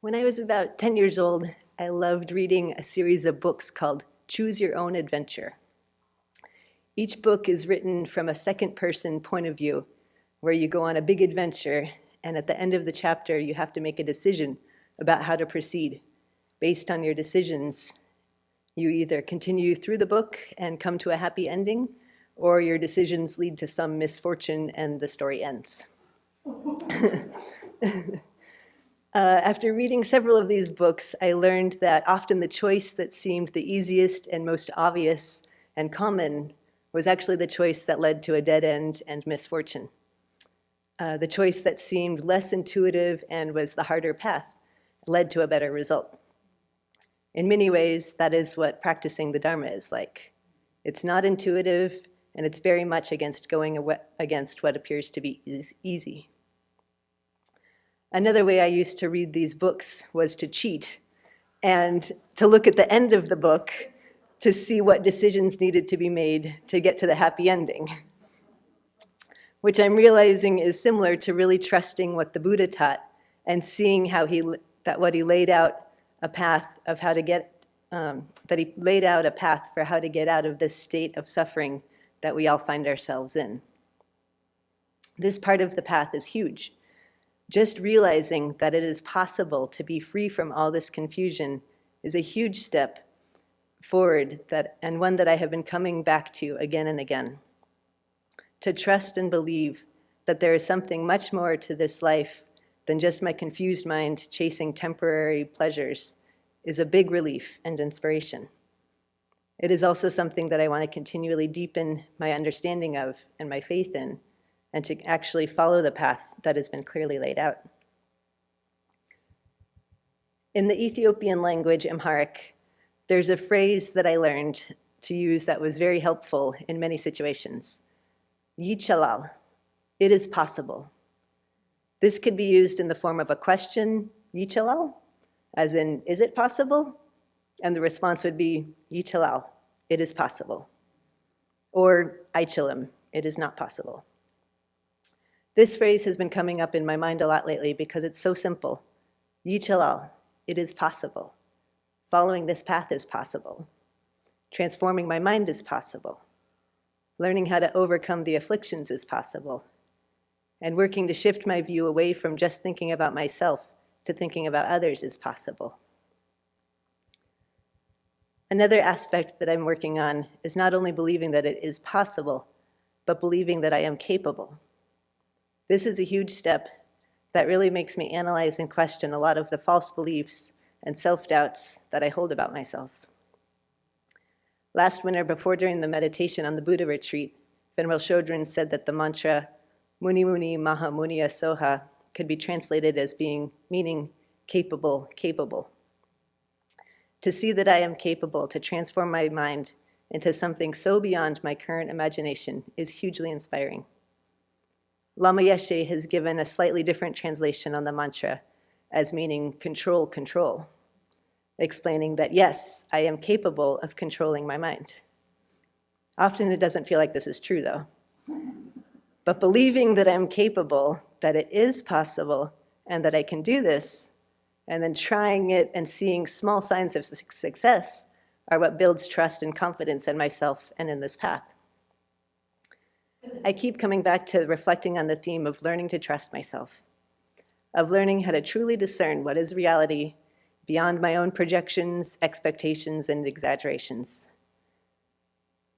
When I was about 10 years old, I loved reading a series of books called Choose Your Own Adventure. Each book is written from a second-person point of view, where you go on a big adventure, and at the end of the chapter, you have to make a decision about how to proceed. Based on your decisions, you either continue through the book and come to a happy ending, or your decisions lead to some misfortune and the story ends. After reading several of these books, I learned that often the choice that seemed the easiest and most obvious and common was actually the choice that led to a dead end and misfortune. The choice that seemed less intuitive and was the harder path led to a better result. In many ways, that is what practicing the Dharma is like. It's not intuitive, and it's very much against going against what appears to be easy. Another way I used to read these books was to cheat and to look at the end of the book to see what decisions needed to be made to get to the happy ending, which I'm realizing is similar to really trusting what the Buddha taught and seeing how what he laid out a path of how to get, that he laid out a path for how to get out of this state of suffering that we all find ourselves in. This part of the path is huge. Just realizing that it is possible to be free from all this confusion is a huge step forward, and one that I have been coming back to again and again. To trust and believe that there is something much more to this life than just my confused mind chasing temporary pleasures is a big relief and inspiration. It is also something that I want to continually deepen my understanding of and my faith in, and to actually follow the path that has been clearly laid out. In the Ethiopian language, Amharic, there's a phrase that I learned to use that was very helpful in many situations. Yichalal, it is possible. This could be used in the form of a question, Yichalal, as in, is it possible? And the response would be, Yichalal, it is possible. Or, Aichalim, it is not possible. This phrase has been coming up in my mind a lot lately because it's so simple. Yichalal, it is possible. Following this path is possible. Transforming my mind is possible. Learning how to overcome the afflictions is possible. And working to shift my view away from just thinking about myself to thinking about others is possible. Another aspect that I'm working on is not only believing that it is possible, but believing that I am capable. This is a huge step that really makes me analyze and question a lot of the false beliefs and self-doubts that I hold about myself. Last winter, during the meditation on the Buddha retreat, Venerable Shodron said that the mantra Muni Muni Maha Muniya Soha could be translated as meaning capable, capable. To see that I am capable to transform my mind into something so beyond my current imagination is hugely inspiring. Lama Yeshe has given a slightly different translation on the mantra as meaning control, control, explaining that yes, I am capable of controlling my mind. Often it doesn't feel like this is true though. But believing that I'm capable, that it is possible, and that I can do this, and then trying it and seeing small signs of success are what builds trust and confidence in myself and in this path. I keep coming back to reflecting on the theme of learning to trust myself, of learning how to truly discern what is reality beyond my own projections, expectations, and exaggerations,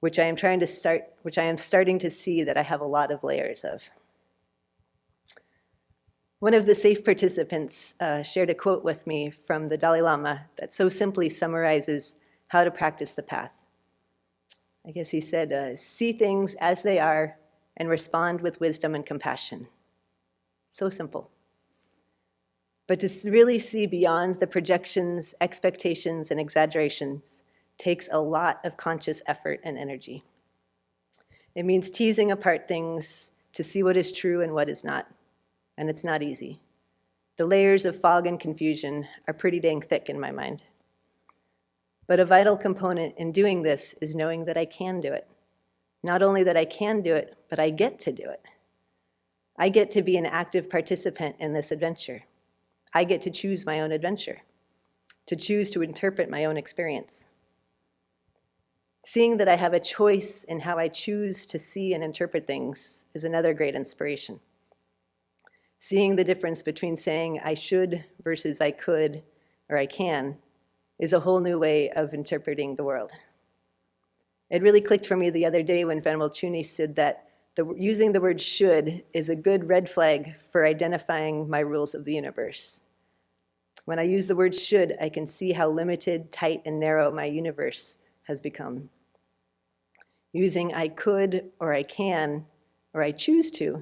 which I am starting to see that I have a lot of layers of. One of the safe participants shared a quote with me from the Dalai Lama that so simply summarizes how to practice the path. I guess he said, see things as they are and respond with wisdom and compassion. So simple. But to really see beyond the projections, expectations, and exaggerations takes a lot of conscious effort and energy. It means teasing apart things to see what is true and what is not, and it's not easy. The layers of fog and confusion are pretty dang thick in my mind. But a vital component in doing this is knowing that I can do it. Not only that I can do it, but I get to do it. I get to be an active participant in this adventure. I get to choose my own adventure, to choose to interpret my own experience. Seeing that I have a choice in how I choose to see and interpret things is another great inspiration. Seeing the difference between saying I should versus I could or I can is a whole new way of interpreting the world. It really clicked for me the other day when Venerable Chuni said that using the word should is a good red flag for identifying my rules of the universe. When I use the word should, I can see how limited, tight, and narrow my universe has become. Using I could or I can or I choose to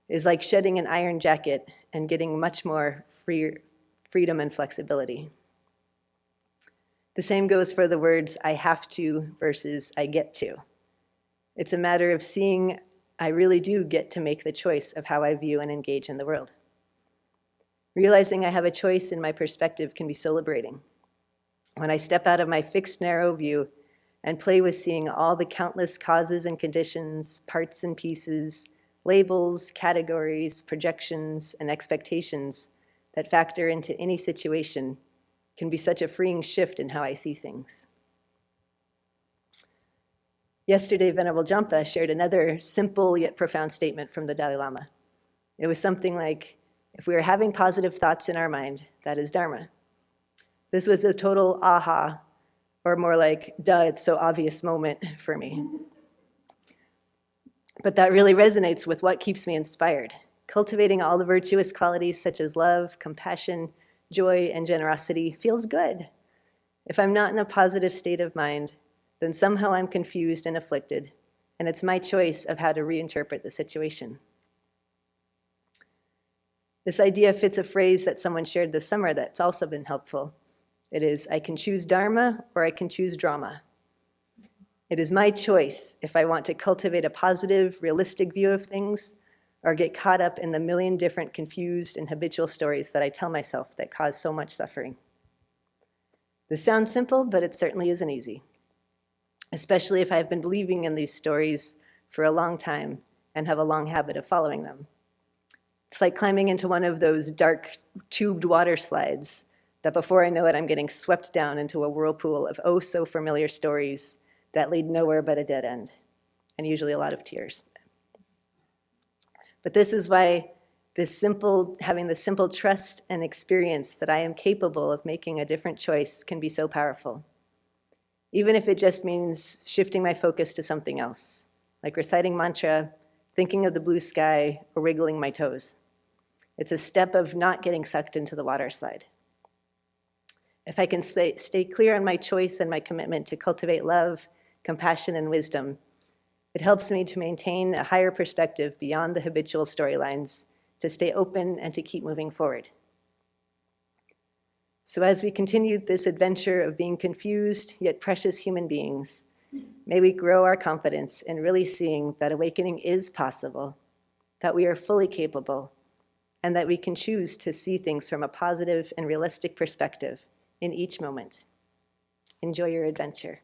is like shedding an iron jacket and getting much more freedom and flexibility. The same goes for the words I have to versus I get to. It's a matter of seeing I really do get to make the choice of how I view and engage in the world. Realizing I have a choice in my perspective can be so liberating. When I step out of my fixed, narrow view and play with seeing all the countless causes and conditions, parts and pieces, labels, categories, projections, and expectations that factor into any situation can be such a freeing shift in how I see things. Yesterday, Venerable Jampa shared another simple yet profound statement from the Dalai Lama. It was something like, if we are having positive thoughts in our mind, that is Dharma. This was a total aha, or more like, duh, it's so obvious moment for me. But that really resonates with what keeps me inspired. Cultivating all the virtuous qualities such as love, compassion, joy, and generosity feels good. If I'm not in a positive state of mind, then somehow I'm confused and afflicted, and it's my choice of how to reinterpret the situation. This idea fits a phrase that someone shared this summer that's also been helpful. It is, I can choose Dharma or I can choose drama. It is my choice if I want to cultivate a positive, realistic view of things or get caught up in the million different confused and habitual stories that I tell myself that cause so much suffering. This sounds simple, but it certainly isn't easy, especially if I've been believing in these stories for a long time and have a long habit of following them. It's like climbing into one of those dark tubed water slides that before I know it, I'm getting swept down into a whirlpool of oh so familiar stories that lead nowhere but a dead end, and usually a lot of tears. But this is why having the simple trust and experience that I am capable of making a different choice can be so powerful. Even if it just means shifting my focus to something else, like reciting mantra, thinking of the blue sky, or wiggling my toes. It's a step of not getting sucked into the water slide. If I can stay clear on my choice and my commitment to cultivate love, compassion, and wisdom, it helps me to maintain a higher perspective beyond the habitual storylines, to stay open and to keep moving forward. So as we continue this adventure of being confused yet precious human beings, may we grow our confidence in really seeing that awakening is possible, that we are fully capable, and that we can choose to see things from a positive and realistic perspective in each moment. Enjoy your adventure.